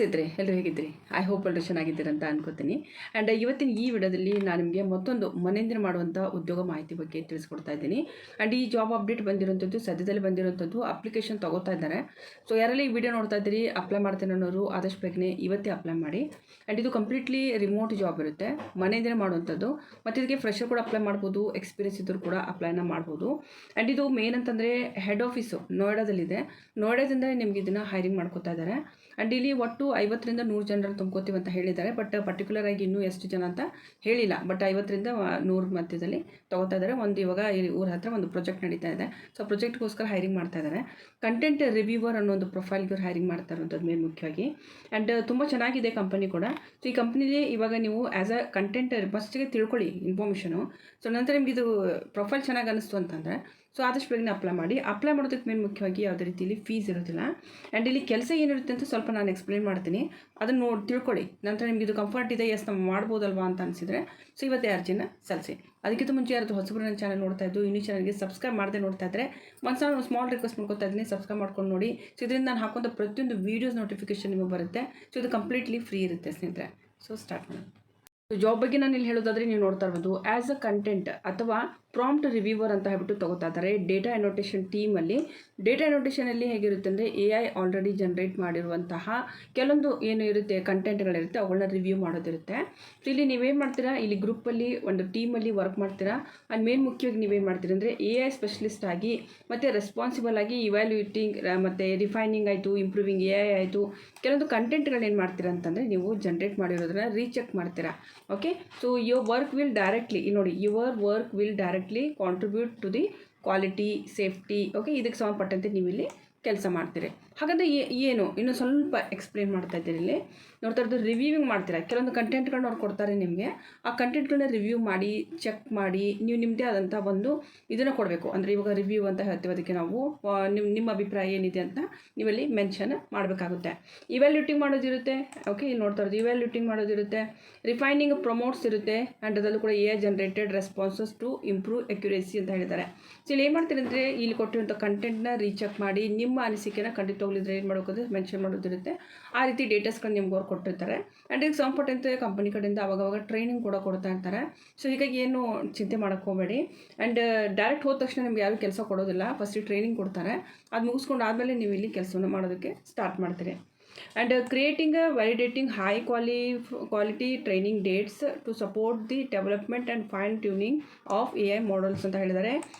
ಇದ್ರಿ ಎಲ್ಲರೂ ಹೇಗಿದ್ರಿ? I hope ಎಲ್ಲರೂ ಚೆನ್ನಾಗಿದ್ದೀರಿ ಅಂತ ಅನ್ಕೋತೀನಿ. ಆ್ಯಂಡ್ ಇವತ್ತಿನ ಈ ವಿಡಿಯೋದಲ್ಲಿ ನಾನು ನಿಮಗೆ ಮತ್ತೊಂದು ಮನೆಯಿಂದ ಮಾಡುವಂಥ ಉದ್ಯೋಗ ಮಾಹಿತಿ ಬಗ್ಗೆ ತಿಳಿಸ್ಕೊಡ್ತಾ ಇದ್ದೀನಿ. ಆ್ಯಂಡ್ ಈ ಜಾಬ್ ಅಪ್ಡೇಟ್ ಬಂದಿರೋಂಥದ್ದು ಸದ್ಯದಲ್ಲಿ ಬಂದಿರೋಂಥದ್ದು ಅಪ್ಲಿಕೇಶನ್ ತಗೋತಾ ಇದ್ದಾರೆ. ಸೊ ಯಾರೆಲ್ಲ ಈ ವಿಡಿಯೋ ನೋಡ್ತಾ ಇದ್ದೀರಿ, ಅಪ್ಲೈ ಮಾಡ್ತೇನೆ ಅನ್ನೋರು ಆದಷ್ಟು ಬೇಗನೆ ಇವತ್ತೇ ಅಪ್ಲೈ ಮಾಡಿ. ಆ್ಯಂಡ್ ಇದು ಕಂಪ್ಲೀಟ್ಲಿ ರಿಮೋಟ್ ಜಾಬ್ ಇರುತ್ತೆ, ಮನೆಯಿಂದಲೇ ಮಾಡುವಂಥದ್ದು. ಮತ್ತು ಇದಕ್ಕೆ ಫ್ರೆಶರ್ ಕೂಡ ಅಪ್ಲೈ ಮಾಡ್ಬೋದು, ಎಕ್ಸ್ಪೀರಿಯನ್ಸ್ ಇದ್ದರೂ ಕೂಡ ಅಪ್ಲೈನ ಮಾಡ್ಬೋದು. ಆ್ಯಂಡ್ ಇದು ಮೇನ್ ಅಂತಂದರೆ ಹೆಡ್ ಆಫೀಸು ನೋಯ್ಡಾದಲ್ಲಿದೆ. ನೋಯ್ಡಾದಿಂದ ನಿಮ್ಗೆ ಇದನ್ನು ಹೈರಿಂಗ್ ಮಾಡ್ಕೋತಾ ಇದ್ದಾರೆ. ಆ್ಯಂಡ್ ಇಲ್ಲಿ ಒಟ್ಟು 50ರಿಂದ 100 ಜನರನ್ನು ತುಂಬ್ಕೋತೀವಿ ಅಂತ ಹೇಳಿದ್ದಾರೆ. ಬಟ್ ಪರ್ಟಿಕ್ಯುಲರ್ ಆಗಿ ಇನ್ನೂ ಎಷ್ಟು ಜನ ಅಂತ ಹೇಳಿಲ್ಲ. ಬಟ್ 50ರಿಂದ 100 ಮಧ್ಯದಲ್ಲಿ ತೊಗೋತಾ ಇದ್ದಾರೆ. ಒಂದು ಇವಾಗ ಈ ಊರ ಹತ್ರ ಒಂದು ಪ್ರಾಜೆಕ್ಟ್ ನಡೀತಾ ಇದೆ. ಸೊ ಪ್ರಾಜೆಕ್ಟ್ಗೋಸ್ಕರ ಹೈರಿಂಗ್ ಮಾಡ್ತಾ ಇದ್ದಾರೆ. ಕಂಟೆಂಟ್ ರಿವ್ಯೂವರ್ ಅನ್ನೋ ಒಂದು ಪ್ರೊಫೈಲ್ಗೆ ಅವ್ರು ಹೈರಿಂಗ್ ಮಾಡ್ತಾ ಇರೋಂಥದ್ದು ಮೇನ್ ಮುಖ್ಯವಾಗಿ. ಆ್ಯಂಡ್ ತುಂಬ ಚೆನ್ನಾಗಿದೆ ಕಂಪನಿ ಕೂಡ. ಸೊ ಈ ಕಂಪ್ನಿಲಿ ಇವಾಗ ನೀವು ಆ್ಯಸ್ ಅ ಕಂಟೆಂಟ್ ಫಸ್ಟಿಗೆ ತಿಳ್ಕೊಳ್ಳಿ ಇನ್ಫಾರ್ಮೇಷನು. ಸೊ ನಂತರ ನಿಮ್ಗೆ ಇದು ಪ್ರೊಫೈಲ್ ಚೆನ್ನಾಗಿ ಅನ್ನಿಸ್ತು ಅಂತಂದರೆ ಸೊ ಆದಷ್ಟು ಬೇಗನೆ ಅಪ್ಲೈ ಮಾಡಿ. ಅಪ್ಲೈ ಮಾಡೋದಕ್ಕೆ ಮೇನ್ ಮುಖ್ಯವಾಗಿ ಯಾವುದೇ ರೀತಿಯಲ್ಲಿ ಫೀಸ್ ಇರೋದಿಲ್ಲ. ಆ್ಯಂಡ್ ಇಲ್ಲಿ ಕೆಲಸ ಏನಿರುತ್ತೆ ಅಂತ ಸ್ವಲ್ಪ ನಾನು ಎಕ್ಸ್ಪ್ಲೇನ್ ಮಾಡ್ತೀನಿ, ಅದನ್ನು ತಿಳ್ಕೊಳ್ಳಿ. ನಂತರ ನಿಮ್ಗೆ ಇದು ಕಂಫರ್ಟ್ ಇದೆ, ಎಸ್ ನಾವು ಮಾಡ್ಬೋದಲ್ವಾ ಅಂತ ಅನಿಸಿದರೆ ಸೊ ಇವತ್ತೇ ಅರ್ಜಿನ ಸಲ್ಲಿಸಿ. ಅದಕ್ಕಿಂತ ಮುಂಚೆ ಯಾರಾದರೂ ಹೊಸಬರು ನನ್ನ ಚಾನಲ್ ನೋಡ್ತಾ ಇದ್ದು ಇನ್ನೂ ಚಾನಲ್ಗೆ ಸಬ್ಸ್ಕ್ರೈಬ್ ಮಾಡದೆ ನೋಡ್ತಾ ಇದ್ದರೆ ಒಂದು ಸ್ಮಾಲ್ ರಿಕ್ವೆಸ್ಟ್ ಮಾಡ್ಕೊತಾ ಇದ್ದೀನಿ, ಸಬ್ಸ್ಕ್ರೈಬ್ ಮಾಡ್ಕೊಂಡು ನೋಡಿ. ಸೊ ಇದರಿಂದ ನಾನು ಹಾಕುವಂಥ ಪ್ರತಿಯೊಂದು ವೀಡಿಯೋಸ್ ನೋಟಿಫಿಕೇಶನ್ ನಿಮಗೆ ಬರುತ್ತೆ. ಸೊ ಇದು ಕಂಪ್ಲೀಟ್ಲಿ ಫ್ರೀ ಇರುತ್ತೆ ಸ್ನೇಹಿತರೆ. ಸೊ ಸ್ಟಾರ್ಟ್ ಮಾಡೋಣ. ಜಾಬ್ ಬಗ್ಗೆ ನಾನು ಇಲ್ಲಿ ಹೇಳೋದಾದರೆ ನೀವು ನೋಡ್ತಾ ಇರ್ಬೋದು, ಆ್ಯಸ್ ಅ ಕಂಟೆಂಟ್ ಅಥವಾ ಪ್ರಾಂಪ್ಟ್ ರಿವ್ಯೂವರ್ ಅಂತ ಹೇಳ್ಬಿಟ್ಟು ತೊಗೋತಾ ಇದ್ದಾರೆ ಡೇಟಾ ಎನೋಟೇಷನ್ ಟೀಮಲ್ಲಿ. ಡೇಟಾ ಎನೋಟೇಷನಲ್ಲಿ ಹೇಗಿರುತ್ತೆ ಅಂದರೆ AI ಆಲ್ರೆಡಿ ಜನ್ರೇಟ್ ಮಾಡಿರುವಂತಹ ಕೆಲವೊಂದು ಏನು ಇರುತ್ತೆ ಕಂಟೆಂಟ್ಗಳಿರುತ್ತೆ, ಅವುಗಳನ್ನ ರಿವ್ಯೂ ಮಾಡೋದಿರುತ್ತೆ. ಸೊ ಇಲ್ಲಿ ನೀವೇನು ಮಾಡ್ತೀರಾ, ಇಲ್ಲಿ ಗ್ರೂಪಲ್ಲಿ ಒಂದು ಟೀಮಲ್ಲಿ ವರ್ಕ್ ಮಾಡ್ತೀರಾ. ಆ್ಯಂಡ್ ಮೇನ್ ಮುಖ್ಯವಾಗಿ ನೀವೇನು ಮಾಡ್ತೀರಾ ಅಂದರೆ AI ಸ್ಪೆಷಲಿಸ್ಟ್ ಆಗಿ ಮತ್ತು ರೆಸ್ಪಾನ್ಸಿಬಲ್ ಆಗಿ ಇವ್ಯಾಲ್ಯೂಟಿಂಗ್ ಮತ್ತು ರಿಫೈನಿಂಗ್ ಆಯಿತು, ಇಂಪ್ರೂವಿಂಗ್ AI ಆಯಿತು, ಕೆಲವೊಂದು ಕಂಟೆಂಟ್ಗಳೇನು ಮಾಡ್ತೀರಾ ಅಂತಂದರೆ ನೀವು ಜನ್ರೇಟ್ ಮಾಡಿರೋದನ್ನ ರೀಚೆಕ್ ಮಾಡ್ತೀರಾ. Okay, so your work will directly, ನೋಡಿ your work will directly contribute to the quality safety. Okay, ಇದಕ್ಕೆ ಸಂಬಂಧಪಟ್ಟಂತೆ ನೀವು ಇಲ್ಲಿ ಕೆಲಸ ಮಾಡ್ತೀರಿ. ಹಾಗಾದರೆ ಏನು ಇನ್ನೂ ಸ್ವಲ್ಪ ಎಕ್ಸ್ಪ್ಲೇನ್ ಮಾಡ್ತಾ ಇದ್ದೀರಿ. ಇಲ್ಲಿ ನೋಡ್ತಾ ಇರೋದು ರಿವ್ಯೂವಿಂಗ್ ಮಾಡ್ತೀರಾ. ಕೆಲವೊಂದು ಕಂಟೆಂಟ್ಗಳನ್ನ ಅವ್ರು ಕೊಡ್ತಾರೆ ನಿಮಗೆ. ಆ ಕಂಟೆಂಟ್ಗಳನ್ನ ರಿವ್ಯೂ ಮಾಡಿ ಚೆಕ್ ಮಾಡಿ ನೀವು ನಿಮ್ಮದೇ ಆದಂಥ ಒಂದು ಇದನ್ನು ಕೊಡಬೇಕು. ಅಂದರೆ ಇವಾಗ ರಿವ್ಯೂ ಅಂತ ಹೇಳ್ತೀವಿ, ಅದಕ್ಕೆ ನಾವು ನಿಮ್ಮ ಅಭಿಪ್ರಾಯ ಏನಿದೆ ಅಂತ ನೀವಲ್ಲಿ ಮೆನ್ಷನ್ ಮಾಡಬೇಕಾಗುತ್ತೆ. ಇವ್ಯಾಲ್ಯೂಟಿಂಗ್ ಮಾಡೋದಿರುತ್ತೆ. ಓಕೆ, ಇಲ್ಲಿ ನೋಡ್ತಾ ಇರೋದು ಇವ್ಯಾಲ್ಯೂಟಿಂಗ್ ಮಾಡೋದಿರುತ್ತೆ. ರಿಫೈನಿಂಗ್ ಪ್ರಮೋಟ್ಸ್ ಇರುತ್ತೆ. ಆ್ಯಂಡ್ ಅದರಲ್ಲೂ ಕೂಡ AI generated responses to improve accuracy ಅಂತ ಹೇಳಿದ್ದಾರೆ. ಸೊ ಇಲ್ಲಿ ಏನು ಮಾಡ್ತೀರಿ ಅಂದರೆ ಇಲ್ಲಿ ಕೊಟ್ಟಿರುವಂಥ ಕಂಟೆಂಟ್ನ ರೀಚೆಕ್ ಮಾಡಿ ನಿಮ್ಮ ಅನಿಸಿಕೆನ ಖಂಡಿತ ಹೋಗ್ಲಿದ್ರೆ ಏನು ಮಾಡೋದು ಮೆನ್ಷನ್ ಮಾಡೋದಿರುತ್ತೆ. ಆ ರೀತಿ ಡೇಟಾಸ್ಗಳನ್ನ ನಿಮ್ಗೆ ಅವ್ರು ಕೊಟ್ಟಿರ್ತಾರೆ. ಆ್ಯಂಡ್ ಇದಕ್ಕೆ ಸಂಬಂಧಪಟ್ಟಂತೆ ಕಂಪನಿ ಕಡೆಯಿಂದ ಅವಾಗವಾಗ ಟ್ರೈನಿಂಗ್ ಕೂಡ ಕೊಡ್ತಾ ಇರ್ತಾರೆ. ಸೊ ಹೀಗಾಗಿ ಏನು ಚಿಂತೆ ಮಾಡೋಕ್ಕೆ ಹೋಗಬೇಡಿ. ಆ್ಯಂಡ್ ಡೈರೆಕ್ಟ್ ಹೋದ ತಕ್ಷಣ ನಿಮ್ಗೆ ಯಾರೂ ಕೆಲಸ ಕೊಡೋದಿಲ್ಲ, ಫಸ್ಟಿಗೆ ಟ್ರೈನಿಂಗ್ ಕೊಡ್ತಾರೆ. ಅದು ಮುಗಿಸ್ಕೊಂಡು ಆದಮೇಲೆ ನೀವು ಇಲ್ಲಿ ಕೆಲಸವನ್ನು ಮಾಡೋದಕ್ಕೆ ಸ್ಟಾರ್ಟ್ ಮಾಡ್ತೀರಿ. And creating validating high quality training data to support the development and fine tuning of AI models ಅಂತ ಹೇಳಿದ್ದಾರೆ.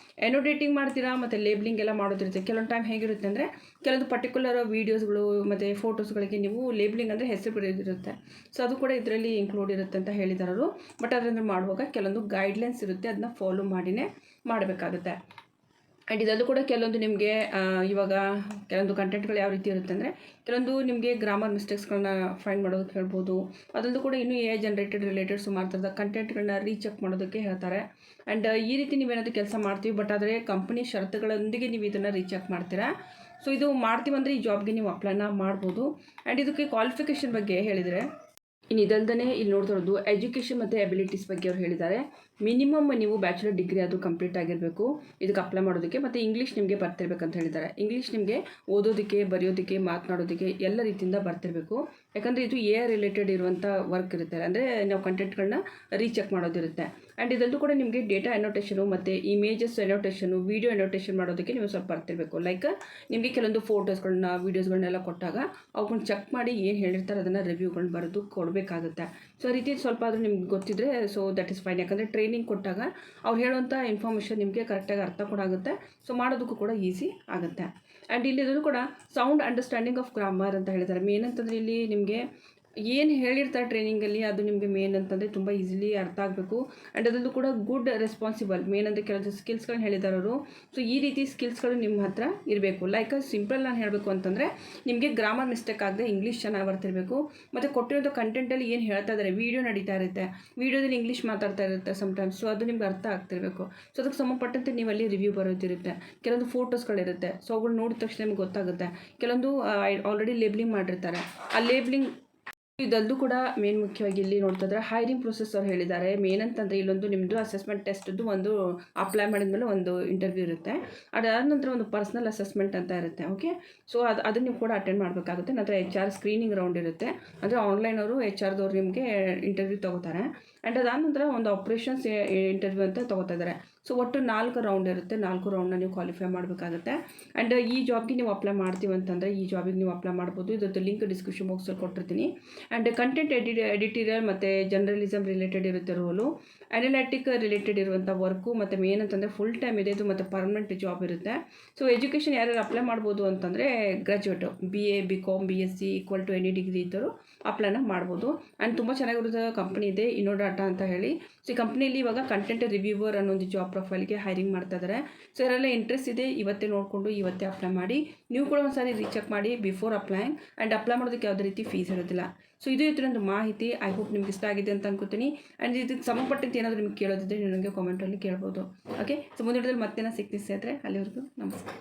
ಎನೋಟೇಟಿಂಗ್ ಮಾಡ್ತೀರಾ ಮತ್ತು ಲೇಬ್ಲಿಂಗ್ ಎಲ್ಲ ಮಾಡೋದಿರುತ್ತೆ. ಕೆಲವೊಂದು ಟೈಮ್ ಹೇಗಿರುತ್ತೆ ಅಂದರೆ ಕೆಲವೊಂದು ಪರ್ಟಿಕ್ಯುಲರ್ ವೀಡಿಯೋಸ್ಗಳು ಮತ್ತು ಫೋಟೋಸ್ಗಳಿಗೆ ನೀವು ಲೇಬ್ಲಿಂಗ್ ಅಂದರೆ ಹೆಸರು ಬರೆಯೋದಿರುತ್ತೆ. ಸೊ ಅದು ಕೂಡ ಇದರಲ್ಲಿ ಇನ್ಕ್ಲೂಡ್ ಇರುತ್ತೆ ಅಂತ ಹೇಳಿದಾರರು. ಬಟ್ ಅದನ್ನು ಮಾಡುವಾಗ ಕೆಲವೊಂದು ಗೈಡ್ಲೈನ್ಸ್ ಇರುತ್ತೆ, ಅದನ್ನ ಫಾಲೋ ಮಾಡಿನೇ ಮಾಡಬೇಕಾಗುತ್ತೆ. ಆ್ಯಂಡ್ ಇದರಲ್ಲೂ ಕೂಡ ಕೆಲವೊಂದು ನಿಮಗೆ ಇವಾಗ ಕೆಲವೊಂದು ಕಂಟೆಂಟ್ಗಳು ಯಾವ ರೀತಿ ಇರುತ್ತೆ ಅಂದರೆ ಕೆಲವೊಂದು ನಿಮಗೆ ಗ್ರಾಮರ್ ಮಿಸ್ಟೇಕ್ಸ್ಗಳನ್ನ ಫೈಂಡ್ ಮಾಡೋದಕ್ಕೆ ಹೇಳ್ಬೋದು. ಅದರಲ್ಲೂ ಕೂಡ ಇನ್ನೂ AI ಜನರೇಟೆಡ್ ರಿಲೇಟೆಡ್ ಸುಮಾರು ಥರದ ಕಂಟೆಂಟ್ಗಳನ್ನ ರೀಚೆಕ್ ಮಾಡೋದಕ್ಕೆ ಹೇಳ್ತಾರೆ. ಆ್ಯಂಡ್ ಈ ರೀತಿ ನೀವೇನಾದರೂ ಕೆಲಸ ಮಾಡ್ತೀವಿ, ಬಟ್ ಆದರೆ ಕಂಪನಿ ಷರತ್ತುಗಳೊಂದಿಗೆ ನೀವು ಇದನ್ನು ರೀಚೆಕ್ ಮಾಡ್ತೀರಾ. ಸೊ ಇದು ಮಾಡ್ತೀವಂದರೆ ಈ ಜಾಬ್ಗೆ ನೀವು ಅಪ್ಲೈನ ಮಾಡ್ಬೋದು. ಆ್ಯಂಡ್ ಇದಕ್ಕೆ ಕ್ವಾಲಿಫಿಕೇಷನ್ ಬಗ್ಗೆ ಹೇಳಿದರೆ ಇನ್ನು ಇದಲ್ದೇ ಇಲ್ಲಿ ನೋಡ್ತಾ ಇರೋದು ಎಜುಕೇಷನ್ ಮತ್ತು ಎಬಿಲಿಟೀಸ್ ಬಗ್ಗೆ ಅವ್ರು ಹೇಳಿದ್ದಾರೆ. ಮಿನಿಮಮ್ ನೀವು ಬ್ಯಾಚುಲರ್ ಡಿಗ್ರಿ ಅದು ಕಂಪ್ಲೀಟ್ ಆಗಿರಬೇಕು ಇದಕ್ಕೆ ಅಪ್ಲೈ ಮಾಡೋದಕ್ಕೆ. ಮತ್ತು ಇಂಗ್ಲೀಷ್ ನಿಮಗೆ ಬರ್ತಿರ್ಬೇಕಂತ ಹೇಳಿದ್ದಾರೆ. ಇಂಗ್ಲೀಷ್ ನಿಮಗೆ ಓದೋದಕ್ಕೆ, ಬರೆಯೋದಕ್ಕೆ, ಮಾತನಾಡೋದಕ್ಕೆ ಎಲ್ಲ ರೀತಿಯಿಂದ ಬರ್ತಿರಬೇಕು. ಯಾಕಂದರೆ ಇದು AI ರಿಲೇಟೆಡ್ ಇರುವಂಥ ವರ್ಕ್ ಇರುತ್ತೆ, ಅಂದರೆ ನಾವು ಕಂಟೆಂಟ್ಗಳನ್ನ ರೀಚೆಕ್ ಮಾಡೋದಿರುತ್ತೆ. ಆ್ಯಂಡ್ ಇದರಲ್ಲೂ ಕೂಡ ನಿಮಗೆ ಡೇಟಾ ಎನೋಟೇಷನು ಮತ್ತು ಇಮೇಜಸ್ ಎನೋಟೇಷನು, ವೀಡಿಯೋ ಎನೋಟೇಷನ್ ಮಾಡೋದಕ್ಕೆ ನೀವು ಸ್ವಲ್ಪ ಬರ್ತಿರಬೇಕು. ಲೈಕ್ ನಿಮಗೆ ಕೆಲವೊಂದು ಫೋಟೋಸ್ಗಳನ್ನ, ವೀಡಿಯೋಸ್ಗಳನ್ನೆಲ್ಲ ಕೊಟ್ಟಾಗ ಅವುಗಳನ್ನ ಚೆಕ್ ಮಾಡಿ ಏನು ಹೇಳಿರ್ತಾರೆ ಅದನ್ನು ರಿವ್ಯೂಗಳನ್ನ ಬರೆದು ಕೊಡಬೇಕಾಗುತ್ತೆ. ಸೊ ಆ ರೀತಿ ಸ್ವಲ್ಪ ಆದರೂ ನಿಮ್ಗೆ ಗೊತ್ತಿದ್ದರೆ ಸೊ ದಟ್ ಇಸ್ ಫೈನ್. ಯಾಕಂದರೆ ಟ್ರೈನಿಂಗ್ ಕೊಟ್ಟಾಗ ಅವ್ರು ಹೇಳುವಂಥ ಇನ್ಫಾರ್ಮೇಷನ್ ನಿಮಗೆ ಕರೆಕ್ಟಾಗಿ ಅರ್ಥ ಕೂಡ ಆಗುತ್ತೆ. ಸೊ ಮಾಡೋದಕ್ಕೂ ಕೂಡ ಈಸಿ ಆಗುತ್ತೆ. ಆ್ಯಂಡ್ ಇಲ್ಲಿದ್ರು ಕೂಡ ಸೌಂಡ್ ಅಂಡರ್ಸ್ಟ್ಯಾಂಡಿಂಗ್ ಆಫ್ ಗ್ರಾಮರ್ ಅಂತ ಹೇಳಿದ್ದಾರೆ. ಮೇನ್ ಅಂತಂದರೆ ಇಲ್ಲಿ ನಿಮಗೆ ಏನು ಹೇಳಿರ್ತಾರೆ ಟ್ರೈನಿಂಗಲ್ಲಿ ಅದು ನಿಮಗೆ ಮೇನ್ ಅಂತಂದರೆ ತುಂಬ ಈಸಿಲಿ ಅರ್ಥ ಆಗಬೇಕು. ಆ್ಯಂಡ್ ಅದರಲ್ಲೂ ಕೂಡ ಗುಡ್ ರೆಸ್ಪಾನ್ಸಿಬಲ್ ಮೇನ್ ಅಂದರೆ ಕೆಲವು ಸ್ಕಿಲ್ಸ್ಗಳನ್ನ ಹೇಳಿದಾರವರು. ಸೊ ಈ ರೀತಿ ಸ್ಕಿಲ್ಸ್ಗಳು ನಿಮ್ಮ ಹತ್ರ ಇರಬೇಕು. ಲೈಕ್ ಸಿಂಪಲ್ ನಾನು ಹೇಳಬೇಕು ಅಂತಂದರೆ ನಿಮಗೆ ಗ್ರಾಮರ್ ಮಿಸ್ಟೇಕ್ ಆಗದೆ ಇಂಗ್ಲೀಷ್ ಚೆನ್ನಾಗಿ ಬರ್ತಿರಬೇಕು. ಮತ್ತು ಕೊಟ್ಟಿರೋದು ಕಂಟೆಂಟಲ್ಲಿ ಏನು ಹೇಳ್ತಾ ಇದ್ದಾರೆ, ವೀಡಿಯೋ ನಡೀತಾ ಇರುತ್ತೆ, ವೀಡಿಯೋದಲ್ಲಿ ಇಂಗ್ಲೀಷ್ ಮಾತಾಡ್ತಾ ಇರುತ್ತೆ ಸಮಟೈಮ್ಸ್. ಸೊ ಅದು ನಿಮ್ಗೆ ಅರ್ಥ ಆಗ್ತಿರಬೇಕು. ಸೊ ಅದಕ್ಕೆ ಸಂಬಂಧಪಟ್ಟಂತೆ ನೀವು ಅಲ್ಲಿ ರಿವ್ಯೂ ಬರೋದಿರುತ್ತೆ. ಕೆಲವೊಂದು ಫೋಟೋಸ್ಗಳಿರುತ್ತೆ. ಸೊ ಅವುಗಳು ನೋಡಿದ ತಕ್ಷಣ ನಿಮ್ಗೆ ಗೊತ್ತಾಗುತ್ತೆ. ಕೆಲವೊಂದು ಆಲ್ರೆಡಿ ಲೇಬ್ಲಿಂಗ್ ಮಾಡಿರ್ತಾರೆ. ಆ ಲೇಬ್ಲಿಂಗ್ ಇದಲ್ಲೂ ಕೂಡ ಮೇನ್ ಮುಖ್ಯವಾಗಿ ಇಲ್ಲಿ ನೋಡ್ತಾ ಇದ್ರೆ ಹೈರಿಂಗ್ ಪ್ರೊಸೆಸ್ ಅವ್ರು ಹೇಳಿದ್ದಾರೆ. ಮೇನ್ ಅಂತಂದರೆ ಇಲ್ಲೊಂದು ನಿಮ್ಮದು ಅಸೆಸ್ಮೆಂಟ್ ಟೆಸ್ಟ್ದು ಒಂದು ಅಪ್ಲೈ ಮಾಡಿದ್ಮೇಲೆ ಒಂದು ಇಂಟರ್ವ್ಯೂ ಇರುತ್ತೆ. ಅದಾದ ನಂತರ ಒಂದು ಪರ್ಸ್ನಲ್ ಅಸೆಸ್ಮೆಂಟ್ ಅಂತ ಇರುತ್ತೆ. ಓಕೆ, ಸೊ ಅದನ್ನು ನೀವು ಕೂಡ ಅಟೆಂಡ್ ಮಾಡಬೇಕಾಗುತ್ತೆ. ನಂತರ HR ಸ್ಕ್ರೀನಿಂಗ್ ರೌಂಡ್ ಇರುತ್ತೆ. ಅಂದರೆ ಆನ್ಲೈನ್ ಅವರು HRದವ್ರು ನಿಮಗೆ ಇಂಟರ್ವ್ಯೂ ತೊಗೋತಾರೆ. ಆ್ಯಂಡ್ ಅದಾದ ನಂತರ ಒಂದು ಆಪ್ರೇಷನ್ಸ್ ಇಂಟರ್ವ್ಯೂ ಅಂತ ತೊಗೋತಾ ಇದ್ದಾರೆ. ಸೊ ಒಟ್ಟು 4 ರೌಂಡ್ ಇರುತ್ತೆ. 4 ರೌಂಡ್ನ ನೀವು ಕ್ವಾಲಿಫೈ ಮಾಡಬೇಕಾಗುತ್ತೆ. ಆ್ಯಂಡ್ ಈ ಜಾಬ್ಗೆ ನೀವು ಅಪ್ಲೈ ಮಾಡ್ತೀವಿ ಅಂತಂದರೆ ಈ ಜಾಬಿಗೆ ನೀವು ಅಪ್ಲೈ ಮಾಡ್ಬೋದು. ಇದ್ರದ್ದು ಲಿಂಕ್ ಡಿಸ್ಕ್ರಿಪ್ಷನ್ ಬಾಕ್ಸಲ್ಲಿ ಕೊಟ್ಟಿರ್ತೀನಿ. ಆ್ಯಂಡ್ ಕಂಟೆಂಟ್ ಎಡಿಟೋರಿಯಲ್ ಮತ್ತು ಜರ್ನಲಿಸಮ್ ರಿಲೇಟೆಡ್ ಇರುತ್ತೆ ರೋಲು. ಅನಲಿಟಿಕ್ ರಿಲೇಟೆಡ್ ಇರುವಂಥ ವರ್ಕು ಮತ್ತು ಮೇನ್ ಅಂತಂದರೆ ಫುಲ್ ಟೈಮ್ ಇದೆ. ಇದು ಮತ್ತು ಪರ್ಮನೆಂಟ್ ಜಾಬ್ ಇರುತ್ತೆ. ಸೊ ಎಜುಕೇಷನ್ ಯಾರ್ಯಾರು ಅಪ್ಲೈ ಮಾಡ್ಬೋದು ಅಂತಂದರೆ graduate BA BCom BSc = any degree ಇದ್ದರು ಅಪ್ಲೈನ ಮಾಡ್ಬೋದು. ಆ್ಯಂಡ್ ತುಂಬ ಚೆನ್ನಾಗಿರುತ್ತೆ ಕಂಪ್ನಿ ಇದೆ, ಇನ್ನೋಡಾಟಾ ಅಂತ ಹೇಳಿ. ಸೊ ಈ ಕಂಪ್ನಿಯಲ್ಲಿ ಇವಾಗ ಕಂಟೆಂಟ್ ರಿವ್ಯೂವರ್ ಅನ್ನೋ ಒಂದು ಜಾಬ್ ಪ್ರೊಫೈಲ್ಗೆ ಹೈರಿಂಗ್ ಮಾಡ್ತಾ ಇದ್ದಾರೆ. ಸೊ ಯಾರೆಲ್ಲ ಇಂಟ್ರೆಸ್ಟ್ ಇದೆ ಇವತ್ತೇ ನೋಡಿಕೊಂಡು ಇವತ್ತೇ ಅಪ್ಲೈ ಮಾಡಿ. ನೀವು ಕೂಡ ಒಂದು ಸಾರಿ ರೀಚೆಕ್ ಮಾಡಿ ಬಿಫೋರ್ ಅಪ್ಲೈಯಿಂಗ್. ಆ್ಯಂಡ್ ಅಪ್ಲೈ ಮಾಡೋದಕ್ಕೆ ಯಾವುದೇ ರೀತಿ ಫೀಸ್ ಇರೋದಿಲ್ಲ. ಸೊ ಇದು ಇದರೊಂದು ಮಾಹಿತಿ. ಐ ಹೋಪ್ ನಿಮ್ಗೆ ಇಷ್ಟ ಆಗಿದೆ ಅಂತ ಅನ್ಕೋತೀನಿ. ಆ್ಯಂಡ್ ಇದಕ್ಕೆ ಸಂಬಂಧಪಟ್ಟಂತೆ ಏನಾದರೂ ನಿಮ್ಗೆ ಕೇಳೋದಿದ್ದರೆ ನನಗೆ ಕಾಮೆಂಟಲ್ಲಿ ಕೇಳ್ಬೋದು. ಓಕೆ, ಸೊ ಮುಂದಿನ ವಿಡಿಯೋದಲ್ಲಿ ಮತ್ತೆ ನಾನು ಸಿಗ್ತೀನಿ ಸ್ನೇಹಿತರೆ. ಅಲ್ಲಿವರೆಗೂ ನಮಸ್ಕಾರ.